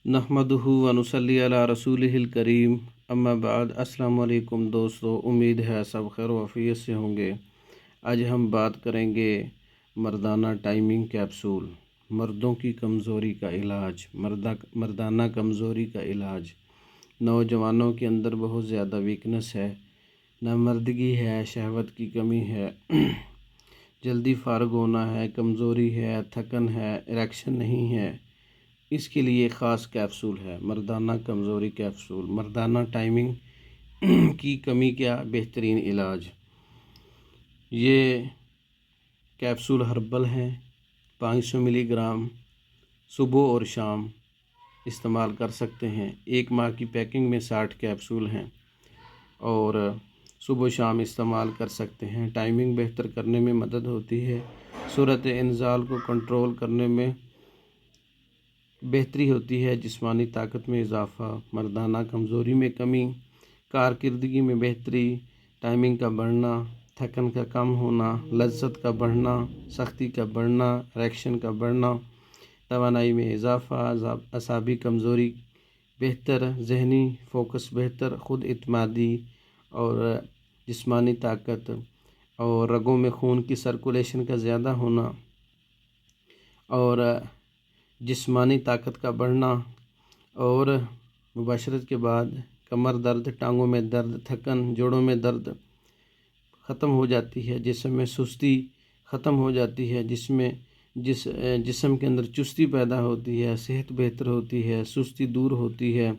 नहमदुहु व नुसल्ली अला रसूलिहिल करीम अम्मा बाद। अस्सलाम वालेकुम दोस्तों, उम्मीद है सब खैर वफ़ियत से होंगे। आज हम बात करेंगे मर्दाना टाइमिंग कैप्सूल, मर्दों की कमज़ोरी का इलाज, मर्दाना कमज़ोरी का इलाज। नौजवानों के अंदर बहुत ज़्यादा वीकनेस है, नामर्दगी है, शहवत की कमी है, जल्दी फारग होना है, कमज़ोरी है, थकन है, इरेक्शन नहीं है। इसके लिए ख़ास कैप्सूल है मर्दाना कमज़ोरी कैप्सूल, मर्दाना टाइमिंग की कमी का बेहतरीन इलाज। ये कैप्सूल हर्बल हैं, 500 मिलीग्राम सुबह और शाम इस्तेमाल कर सकते हैं। 1 माह की पैकिंग में 60 कैप्सूल हैं और सुबह शाम इस्तेमाल कर सकते हैं। टाइमिंग बेहतर करने में मदद होती है, सूरत इंजाल को कंट्रोल करने में बेहतरी होती है, जिस्मानी ताकत में इजाफ़ा, मर्दाना कमज़ोरी में कमी, कारकर्दगी में बेहतरी, टाइमिंग का बढ़ना, थकन का कम होना, लज्जत का बढ़ना, सख्ती का बढ़ना, इरेक्शन का बढ़ना, तवानाई में इजाफ़ा, असाबी कमज़ोरी बेहतर, जहनी फोकस बेहतर, ख़ुद इत्मादी और जिस्मानी ताकत और रगों में खून की सर्कुलेशन का ज़्यादा होना और जिस्मानी ताकत का बढ़ना और मुबाशरत के बाद कमर दर्द, टांगों में दर्द, थकन, जोड़ों में दर्द ख़त्म हो जाती है, जिस्म में सुस्ती ख़त्म हो जाती है, जिस्म के अंदर चुस्ती पैदा होती है, सेहत बेहतर होती है, सुस्ती दूर होती है,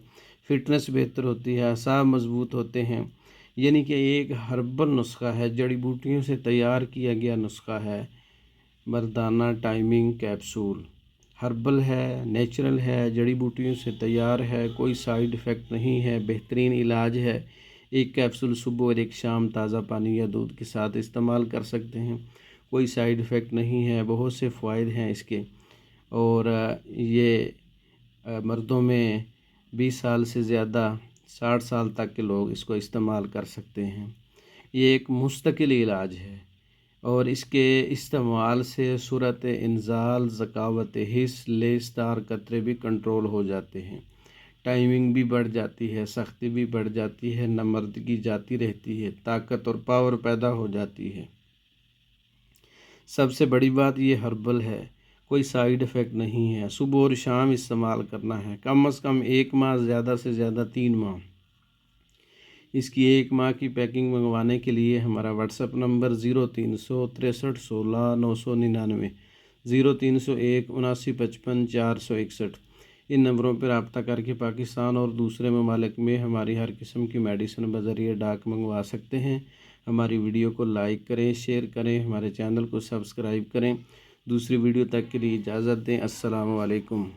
फ़िटनेस बेहतर होती है, असाब मज़बूत होते हैं। यानी कि एक हर्बल नुस्खा है, जड़ी बूटियों से तैयार किया गया नुस्खा है मर्दाना टाइमिंग कैप्सूल। हर्बल है, नेचुरल है, जड़ी बूटियों से तैयार है, कोई साइड इफ़ेक्ट नहीं है, बेहतरीन इलाज है। 1 कैप्सूल सुबह और 1 शाम ताज़ा पानी या दूध के साथ इस्तेमाल कर सकते हैं, कोई साइड इफ़ेक्ट नहीं है, बहुत से फ़ायदे हैं इसके। और ये मर्दों में 20 साल से ज़्यादा 60 साल तक के लोग इसको इस्तेमाल कर सकते हैं। ये एक मुस्तकिल इलाज है और इसके इस्तेमाल से सूरत इंजाल, ज़कावत हिस्स, लेसदार कतरे भी कंट्रोल हो जाते हैं, टाइमिंग भी बढ़ जाती है, सख्ती भी बढ़ जाती है, नामर्दगी जाती रहती है, ताकत और पावर पैदा हो जाती है। सबसे बड़ी बात ये हर्बल है, कोई साइड इफ़ेक्ट नहीं है, सुबह और शाम इस्तेमाल करना है, कम से कम 1 माह, ज़्यादा से ज़्यादा 3 माह। इसकी 1 माह की पैकिंग मंगवाने के लिए हमारा व्हाट्सएप नंबर 0363 16 999, 0301 79 55 461। इन नंबरों पर रब्ता करके पाकिस्तान और दूसरे ममालिक में हमारी हर किस्म की मेडिसिन बज़रिए डाक मंगवा सकते हैं। हमारी वीडियो को लाइक करें, शेयर करें, हमारे चैनल को सब्सक्राइब करें। दूसरी वीडियो तक के लिए इजाज़त दें। अस्सलामु अलैकुम।